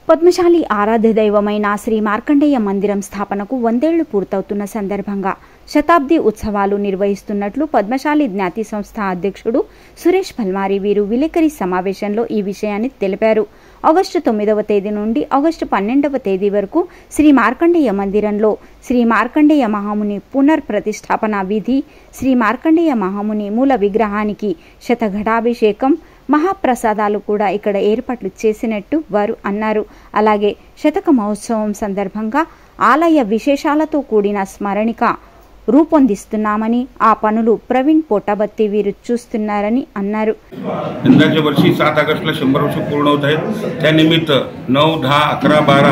పద్మశాలి ఆరాధ్య దైవమైన శ్రీ మార్కండేయ మందిరం స్థాపనకు 100 ఏళ్లు పూర్తవుతున్న సందర్భంగా శతాబ్ది ఉత్సవాలు నిర్వహిస్తున్నట్లు పద్మశాలి జ్ఞాతి సంస్థ అధ్యక్షుడు సురేష్ పల్మారి వీరు విలేకరి సమావేశంలో ఈ విషయాన్ని తెలిపారు. ఆగస్టు 9వ తేదీ నుండి ఆగస్టు 12వ తేదీ వరకు శ్రీ మార్కండేయ మందిరంలో శ్రీ మార్కండేయ మహాముని పునర్ప్రతిష్ఠాపన విధి, శ్రీ మార్కండేయ మహాముని మూల విగ్రహానికి శతఘటాభిషేకం, మహాప్రసాదాలు కూడా ఇక్కడ ఏర్పాట్లు చేసినట్టు వారు అన్నారు. అలాగే శతక మహోత్సవం సందర్భంగా ఆలయ విశేషాలతో కూడిన స్మరణిక रूपొందిస్తున్నామని ఆ పనులు ప్రవీణ్ पोटाबत्ती వీరు చూస్తున్నారని అన్నారు. यंदाच्या वर्षी 7 ऑगस्टला 100 वर्ष पूर्ण होत आहेत. त्यानिमित्त 9, 10, 11, 12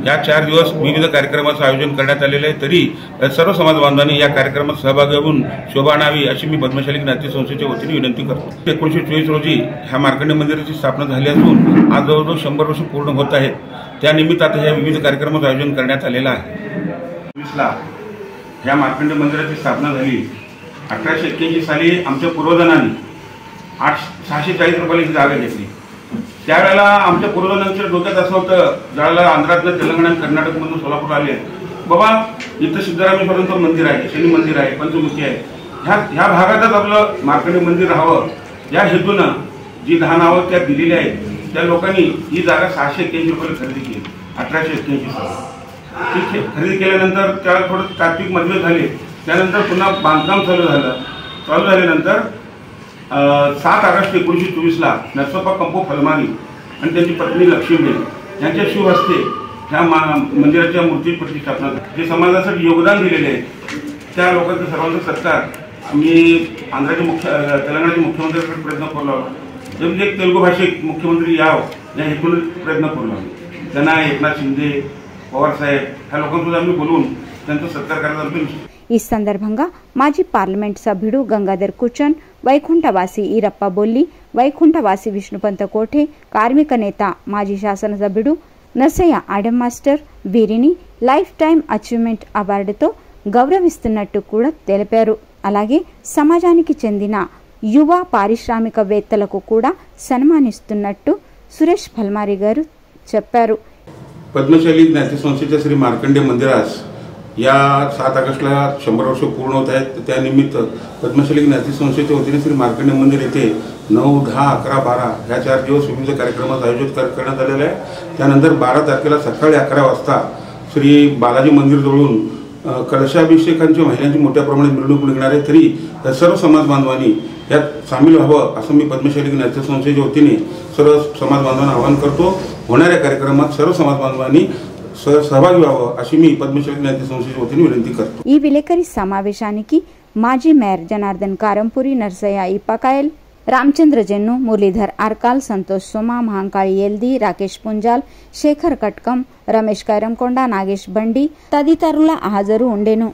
या 4 दिवस विविध कार्यक्रमाचं आयोजन करण्यात आलेले आहे. तरी सर्व समाज बांधवांनी या कार्यक्रमात सहभागी होऊन शोभा आणावी अशी मी पद्मशाली ज्ञाती संस्थेच्या वतीने विनंती करतो. 1924 रोजी ह्या मार्कंडेय मंदिराची स्थापना झाली असून आज जवळजवळ 100 वर्ष पूर्ण होत आहेत. त्यानिमित्त आता ह्या विविध कार्यक्रमाचं आयोजन करण्यात आलेलं आहे. 20ला ह्या मार्कंडेय मंदिराची स्थापना झाली. 1881 साली आमच्या पूर्वजांनी 640 रुपयाची जागा घेतली. त्यावेळेला आमच्या पूर्वजांच्या डोक्यात असं होतं, ज्यावेळेला आंध्रातनं तेलंगणा कर्नाटकमधून सोलापूर आले, बाबा इथं सिद्धरामेश्वरांचं मंदिर आहे, शनी मंदिर आहे, पंचमुखी आहे, ह्या भागातच आपलं मार्कंडेय मंदिर राहावं या हेतूनं जी 10 नावं त्या दिलेली आहेत, त्या लोकांनी ही जागा 681 रुपयाला खरेदी केली. 1881 साली खरेदी केल्यानंतर त्याला थोडं तात्विक मतभेद झाले. त्यानंतर पुन्हा बांधकाम चालू झाल्यानंतर 7 ऑगस्ट 1924ला नरसोबा कंपो फलमारी आणि त्यांची पत्नी लक्ष्मीबाई यांच्या शुभ हस्ते ह्या मंदिराच्या मूर्ती प्रतिष्ठापना जे समाजासाठी योगदान दिलेले आहे त्या लोकांचा सर्वांचा सत्कार आम्ही तेलंगणाचे मुख्यमंत्र्यांकडे प्रयत्न करू लागलो. म्हणजे एक तेलुगू भाषिक मुख्यमंत्री यावं या हेतून प्रयत्न करू लागलो. त्यांना एकनाथ शिंदे, पवार साहेब ह्या लोकांसोबत आम्ही बोलून त्यांचा सत्कार करायचा. ఈ సందర్భంగా మాజీ పార్లమెంట్ సభ్యుడు గంగాధర్ కుచన్, వైకుంఠవాసి ఈరప్ప బొల్లి, వైకుంఠవాసి విష్ణుపంత కోఠే, కార్మిక నేత మాజీ శాసనసభ్యుడు నర్సయ్య ఆడమ్ మాస్టర్ వీరిని లైఫ్ టైం అచీవ్మెంట్ అవార్డుతో గౌరవిస్తున్నట్టు కూడా తెలిపారు. అలాగే సమాజానికి చెందిన యువ పారిశ్రామికవేత్తలకు కూడా సన్మానిస్తున్నట్టు సురేష్ పల్మారి గారు చెప్పారు. पद्मशाली ज्ञाती संस्थेच्या श्री मार्कंडेय मंदिरास या 7 ऑगस्टला 100 वर्ष पूर्ण होत आहेत. त्यानिमित्त पद्मशाली ज्ञाती संस्थेच्या वतीने श्री मार्कंडेय मंदिर येथे 9, 10, 11, 12 या 4 दिवस विविध कार्यक्रमाचं आयोजित करण्यात आलेलं आहे. त्यानंतर 12 तारखेला सकाळी 11 वाजता श्री बालाजी मंदिर जवळून कलशाभिषेकांची महिलांची मोठ्या प्रमाणात मिरवणूक निघणार आहे. तरी सर्व समाज बांधवांनी यात सामील व्हावं असं मी पद्मशाली ज्ञाती संस्थेच्या वतीने सर्व समाज बांधवांना आवाहन करतो. होणाऱ्या कार्यक्रमात सर्व समाज बांधवांनी सहभागी व्हावं अशी मी पद्मशाली ज्ञाती संस्थेच्या वतीने विनंती करतो. ఈ విలేకరి సమావేశానికి మాజీ మేయర్ జనార్దన్ కారంపురి, నర్సయ్య ఇప్పకాయల్, రామచంద్ర జెన్ను, మురళీధర్ ఆర్కాల్, సంతోష్ సోమా, మహంకాళి ఎల్ది, రాకేష్ పుంజాల్, శేఖర్ కట్కం, రమేష్ కైరంకొండ, నాగేష్ బండి తదితరుల హాజరు ఉండెను.